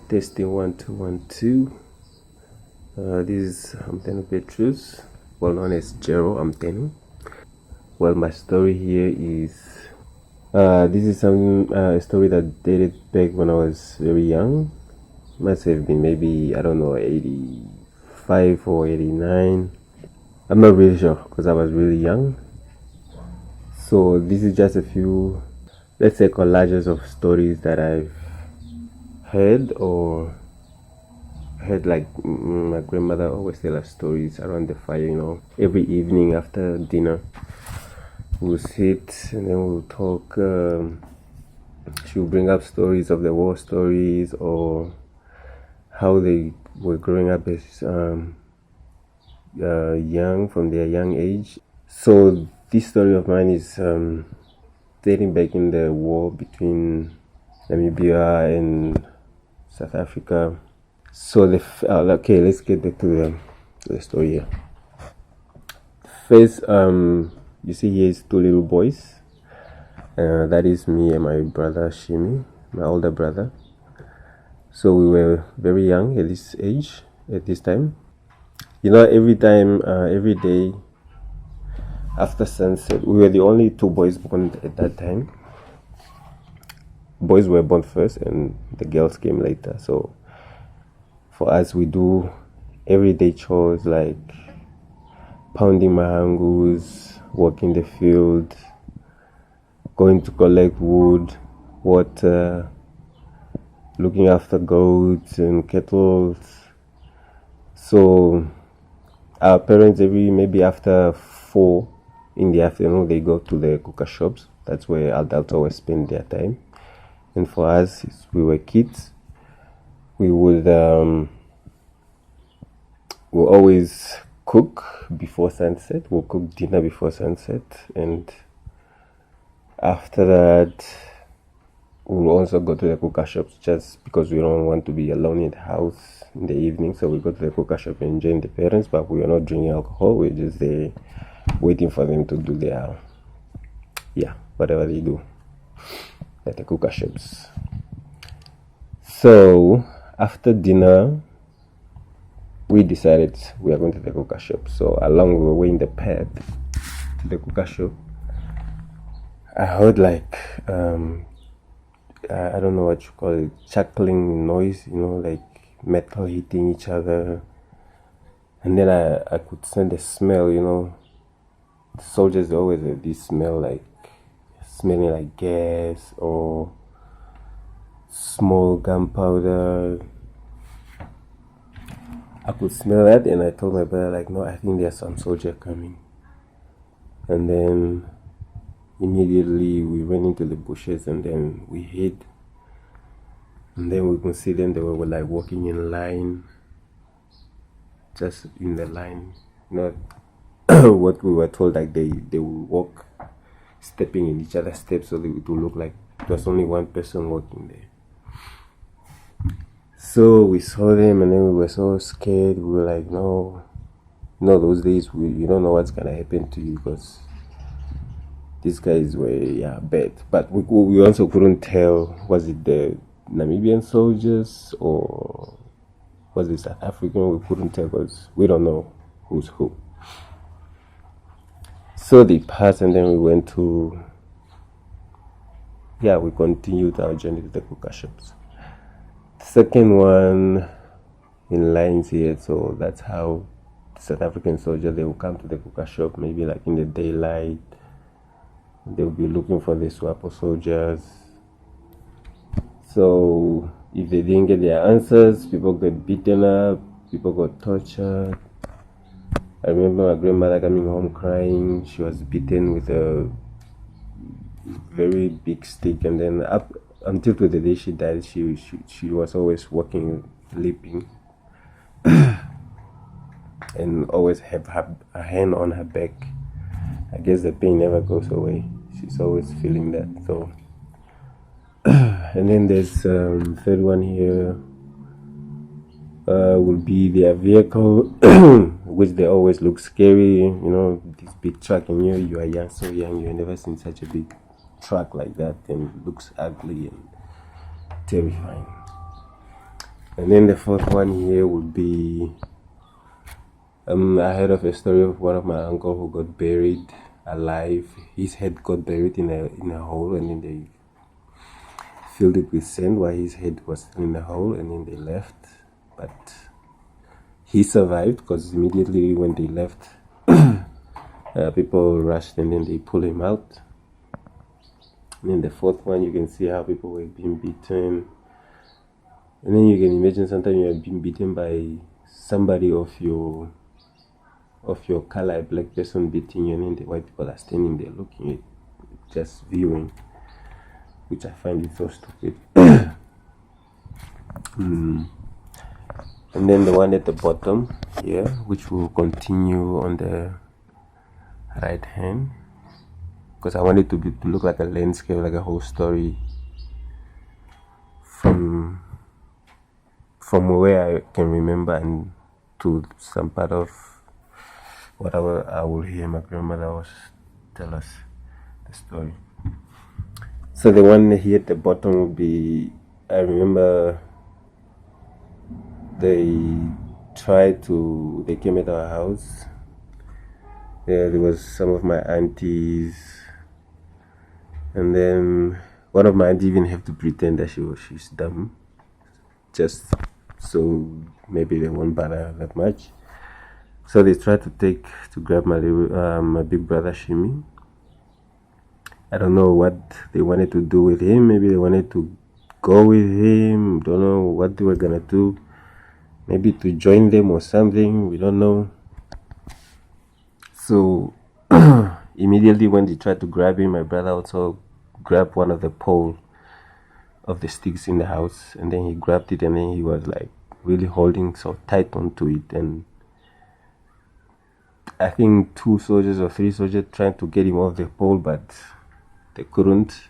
Testing 1 2 1 2. This is Amuthenu Petrus, well known as Jero Amuthenu. Well, my story here is this is a story that dated back when I was very young. Must have been maybe, I don't know, 85 or 89. I'm not really sure because I was really young. So this is just a few, let's say, collages of stories that I've heard or heard. Like my grandmother always tell us stories around the fire, every evening after dinner we'll sit and then we'll talk. She'll bring up stories of the war stories or how they were growing up as young, from their young age. So this story of mine is dating back in the war between Namibia and South Africa. So okay, let's get back to the story here. First, you see here is two little boys. That is me and my brother Shimi, my older brother. So we were very young at this age, at this time. Every day after sunset, we were the only two boys born at that time. Boys were born first and the girls came later. So for us, we do everyday chores like pounding mahangus, working the field, going to collect wood, water, looking after goats and cattle. So our parents, maybe after 4 in the afternoon, they go to the cooker shops. That's where adults always spend their time. And for us, we were kids, we would we'll always cook before sunset. We'll cook dinner before sunset, and after that we'll also go to the cooker shops, just because we don't want to be alone in the house in the evening. So we go to the cooker shop and join the parents, but we are not drinking alcohol. We're just there waiting for them to do their whatever they do at the cooker shops. So after dinner, we decided we are going to the cooker shop. So along the way in the path to the cooker shop, I heard like I don't know what you call it, chuckling noise, like metal hitting each other. And then I could sense the smell. The soldiers always have this smell, like smelling like gas or small gunpowder. I could smell that, and I told my brother, like, no, I think there's some soldier coming. And then immediately we went into the bushes and then we hid. And then we could see them. They were like walking in line, just in the line, not what we were told, like they would walk stepping in each other's steps, so it would look like there was only one person walking there. So we saw them and then we were so scared. We were like, no, those days you don't know what's gonna happen to you, because these guys were bad. But we also couldn't tell, was it the Namibian soldiers or was it South African? We couldn't tell because we don't know who's who. So they passed and then we went to we continued our journey to the cooker shops. The second one in lines here, so that's how the South African soldiers, they will come to the cooker shop maybe like in the daylight. They'll be looking for the SWAPO soldiers. So if they didn't get their answers, people got beaten up, people got tortured. I remember my grandmother coming home crying. She was beaten with a very big stick, and then up until to the day she died, she was always walking, limping, and always have a hand on her back. I guess the pain never goes away. She's always feeling that. So, and then there's third one here. Will be their vehicle, which they always look scary. This big truck, and you are young, so young. You've never seen such a big truck like that, and it looks ugly and terrifying. And then the fourth one here would be, I heard of a story of one of my uncle who got buried alive. His head got buried in a hole, and then they filled it with sand while his head was still in the hole, and then they left. But he survived because immediately when they left, people rushed and then they pulled him out. And then the fourth one, you can see how people were being beaten. And then you can imagine sometimes you are being beaten by somebody of your color, a black person beating you, and then the white people are standing there looking at, just viewing, which I find it so stupid. And then the one at the bottom here, which will continue on the right hand, because I want it to look like a landscape, like a whole story from where I can remember and to some part of what I will hear my grandmother tell us the story. So the one here at the bottom would be, I remember they came at our house. There was some of my aunties, and then one of my aunties even have to pretend that she's dumb, just so maybe they won't bother that much. So they tried to grab my big brother Shimi. I don't know what they wanted to do with him. Maybe they wanted to go with him. Don't know what they were gonna do. Maybe to join them or something. We don't know. So immediately when they tried to grab him, my brother also grabbed one of the pole of the sticks in the house, and then he grabbed it, and then he was like really holding so tight onto it, and I think 2 soldiers or 3 soldiers trying to get him off the pole, but they couldn't.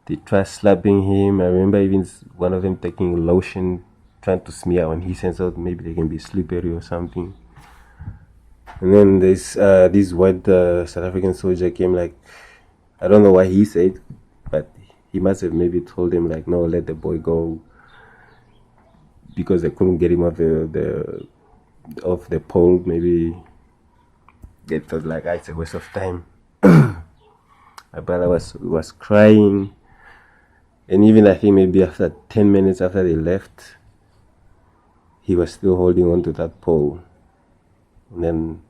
They tried slapping him. I remember even one of them taking lotion, trying to smear on his hands so maybe they can be slippery or something. And then this white South African soldier came, like, I don't know what he said, but he must have maybe told him like, no, let the boy go, because they couldn't get him off the pole. Maybe they thought like, it's a waste of time. My brother was crying, and even I think maybe after 10 minutes after they left, he was still holding on to that pole. And then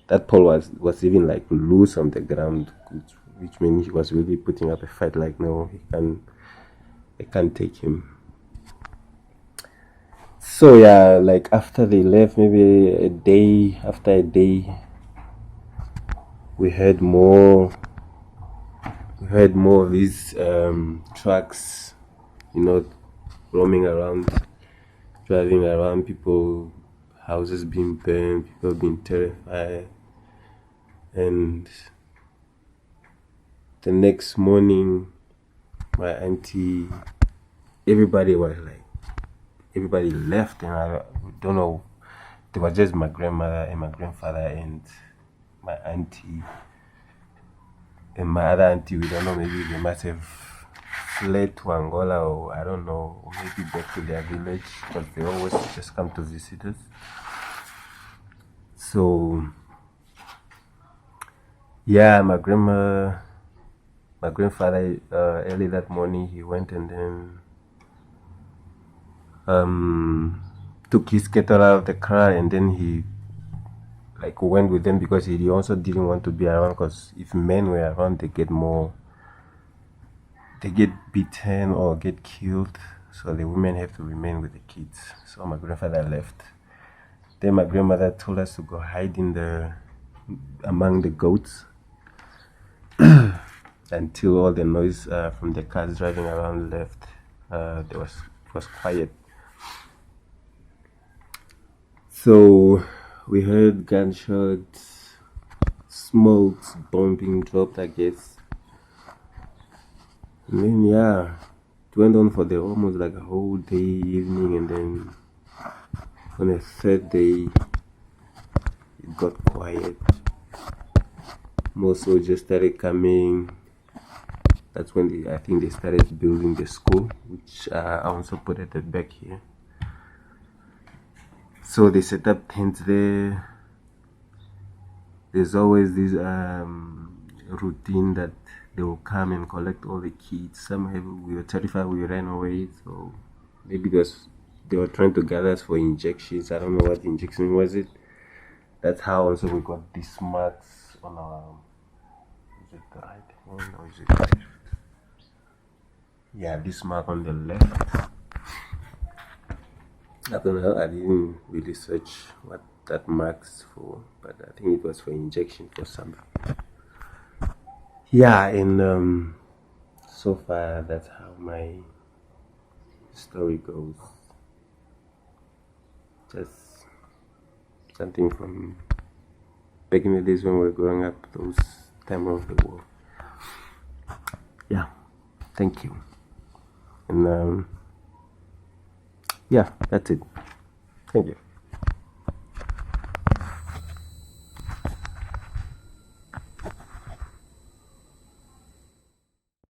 that pole was even like loose on the ground, which means he was really putting up a fight, like, no, they can't take him. So yeah, like after they left, maybe after a day, we heard more of these trucks, roaming around, driving around, people, houses being burned, people being terrified. And the next morning, my auntie, everybody left, and I don't know, it was just my grandmother and my grandfather and my auntie. And my other auntie, we don't know, maybe they must have fled to Angola, or I don't know, or maybe back to their village, because they always just come to visit us. So yeah, my grandfather, early that morning, he went and then took his kettle out of the car, and then he went with them, because he also didn't want to be around, because if men were around, they get beaten or get killed. So the women have to remain with the kids. So my grandfather left. Then my grandmother told us to go hide among the goats until all the noise from the cars driving around left. It was quiet. So we heard gunshots, smokes, bomb being dropped, I guess. And then yeah, it went on for almost like a whole day, evening, and then on the third day, it got quiet. More soldiers started coming. That's when I think they started building the school, which I also put at the back here. So they set up tents there. There's always this routine that they will come and collect all the kids. We were terrified, we ran away. So maybe they were trying to gather us for injections. I don't know what injection was it. That's how also we got these marks on our. Is it the right hand or is it left? Yeah, this mark on the left. I don't know. I didn't really search what that marks for, but I think it was for injection for something. Yeah, and so far that's how my story goes. Just something from back in the days when we were growing up, those time of the war. Yeah, thank you. And yeah, that's it. Thank you.